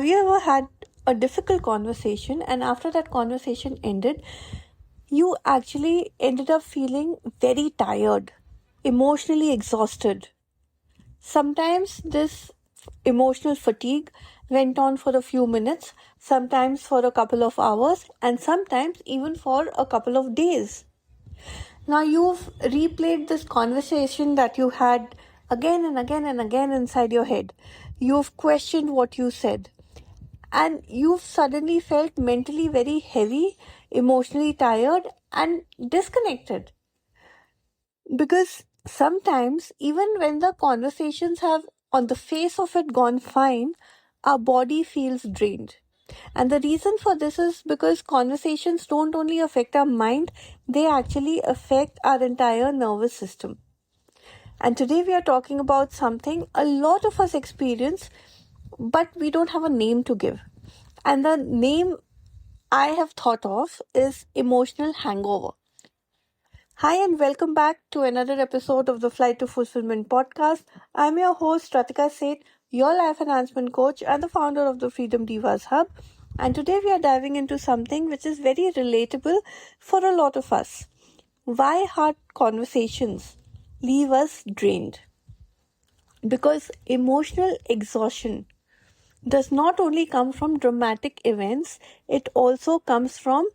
Have you ever had a difficult conversation and after that conversation ended, you actually ended up feeling very tired, emotionally exhausted? Sometimes this emotional fatigue went on for a few minutes, sometimes for a couple of hours, and sometimes even for a couple of days. Now you've replayed this conversation that you had again and again and again inside your head. You've questioned what you said, and you've suddenly felt mentally very heavy, emotionally tired, and disconnected. Because sometimes, even when the conversations have, on the face of it, gone fine, our body feels drained. And the reason for this is because conversations don't only affect our mind, they actually affect our entire nervous system. And today we are talking about something a lot of us experience, but we don't have a name to give. And the name I have thought of is emotional hangover. Hi, and welcome back to another episode of the Flight to Fulfillment podcast. I'm your host, Ratika Seth, your life enhancement coach and the founder of the Freedom Divas Hub. And today we are diving into something which is very relatable for a lot of us. Why hard conversations leave us drained? Because emotional exhaustion does not only come from dramatic events, it also comes from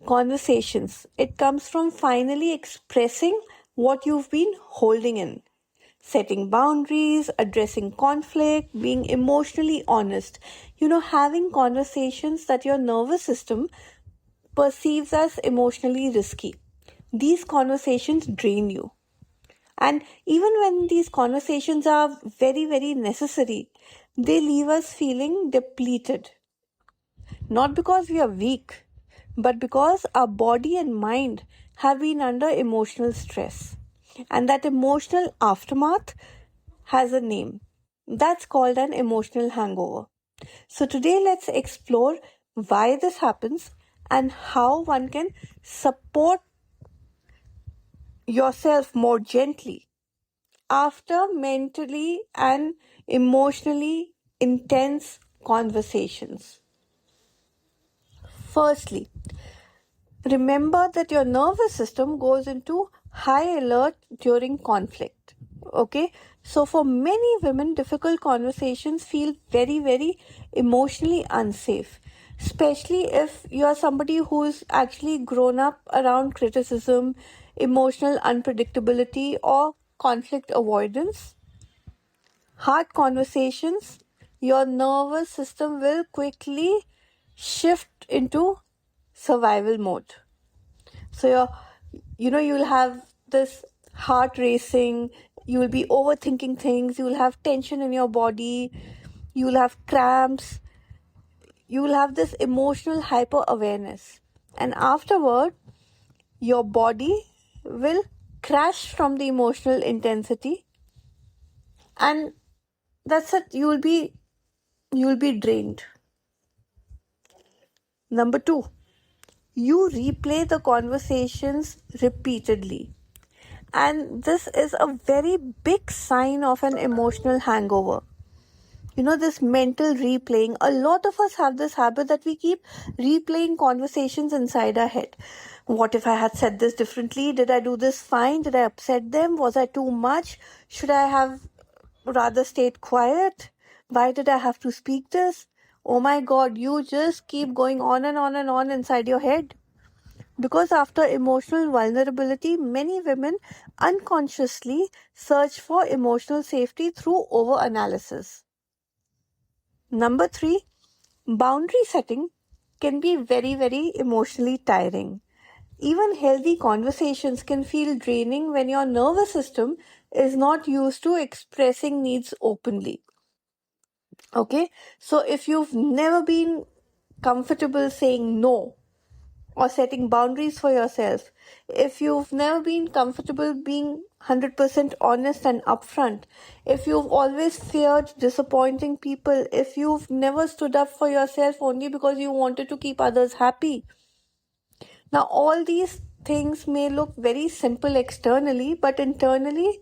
conversations. It comes from finally expressing what you've been holding in, setting boundaries, addressing conflict, being emotionally honest. Having conversations that your nervous system perceives as emotionally risky. These conversations drain you. And even when these conversations are very, very necessary, they leave us feeling depleted. Not because we are weak, but because our body and mind have been under emotional stress. And that emotional aftermath has a name. That's called an emotional hangover. So today let's explore why this happens and how one can support yourself more gently after mentally and emotionally intense conversations. Firstly, remember that your nervous system goes into high alert during conflict. Okay, so for many women, difficult conversations feel very, very emotionally unsafe, especially if you are somebody who's actually grown up around criticism, emotional unpredictability, or conflict avoidance. Hard conversations, your nervous system will quickly shift into survival mode. So you'll have this heart racing, you will be overthinking things, you will have tension in your body, you will have cramps, you will have this emotional hyper awareness. And afterward, your body will crash from the emotional intensity, and that's it. You'll be drained. Number 2, you replay the conversations repeatedly. And this is a very big sign of an emotional hangover. This mental replaying. A lot of us have this habit that we keep replaying conversations inside our head. What if I had said this differently? Did I do this fine? Did I upset them? Was I too much? Should I have rather stayed quiet? Why did I have to speak this? Oh my God, you just keep going on and on and on inside your head. Because after emotional vulnerability, many women unconsciously search for emotional safety through overanalysis. Number 3, boundary setting can be very, very emotionally tiring. Even healthy conversations can feel draining when your nervous system is not used to expressing needs openly. Okay, so if you've never been comfortable saying no, or setting boundaries for yourself, if you've never been comfortable being 100% honest and upfront, if you've always feared disappointing people, if you've never stood up for yourself only because you wanted to keep others happy. Now, all these things may look very simple externally, but internally,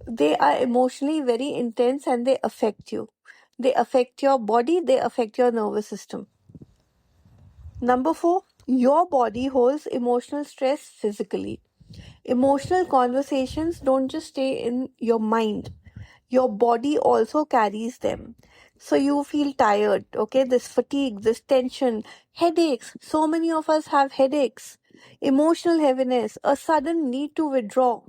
they are emotionally very intense and they affect you. they affect your body, they affect your nervous system. Number 4, your body holds emotional stress physically. Emotional conversations don't just stay in your mind, your body also carries them. So you feel tired, okay? This fatigue, this tension, headaches. So many of us have headaches, emotional heaviness, a sudden need to withdraw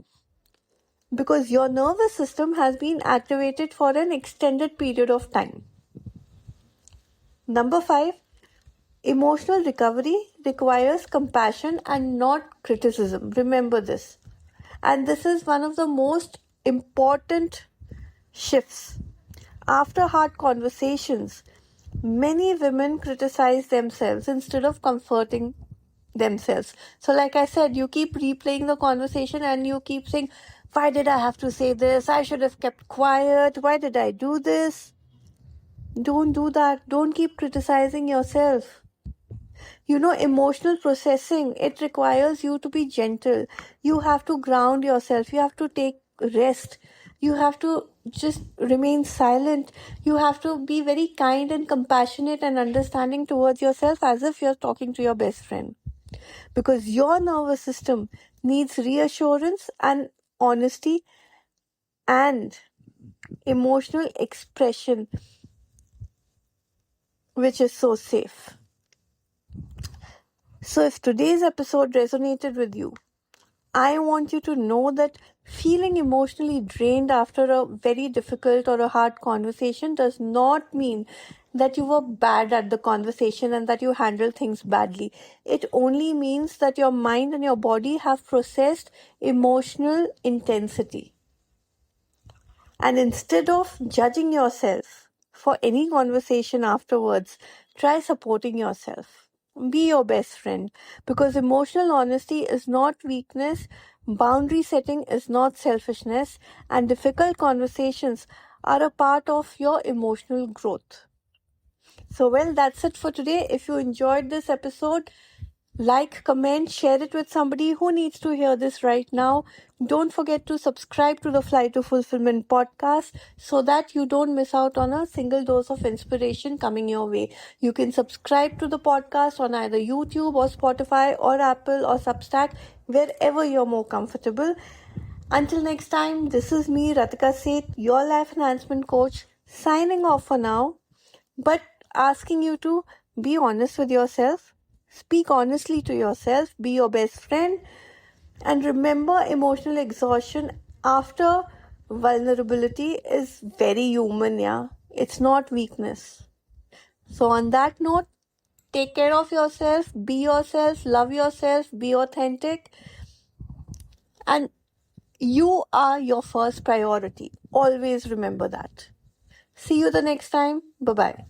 because your nervous system has been activated for an extended period of time. Number 5, emotional recovery requires compassion and not criticism. Remember this. And this is one of the most important shifts. After hard conversations, many women criticize themselves instead of comforting themselves. So, like I said, you keep replaying the conversation and you keep saying, why did I have to say this? I should have kept quiet. Why did I do this? Don't do that. Don't keep criticizing yourself. Emotional processing, it requires you to be gentle. You have to ground yourself. You have to take rest. You have to just remain silent. You have to be very kind and compassionate and understanding towards yourself as if you're talking to your best friend. Because your nervous system needs reassurance and honesty and emotional expression, which is so safe. So if today's episode resonated with you, I want you to know that feeling emotionally drained after a very difficult or a hard conversation does not mean that you were bad at the conversation and that you handled things badly. It only means that your mind and your body have processed emotional intensity. And instead of judging yourself for any conversation afterwards, try supporting yourself. Be your best friend, because emotional honesty is not weakness, boundary setting is not selfishness, and difficult conversations are a part of your emotional growth. So, well, that's it for today. If you enjoyed this episode, like, comment, share it with somebody who needs to hear this right now. Don't forget to subscribe to the Fly to Fulfillment podcast so that you don't miss out on a single dose of inspiration coming your way. You can subscribe to the podcast on either YouTube or Spotify or Apple or Substack, wherever you're more comfortable. Until next time, this is me, Ratika Seth, your life enhancement coach, signing off for now, but asking you to be honest with yourself. Speak honestly to yourself, be your best friend, and remember, emotional exhaustion after vulnerability is very human, yeah. It's not weakness. So, on that note, take care of yourself, be yourself, love yourself, be authentic, and you are your first priority. Always remember that. See you the next time. Bye bye.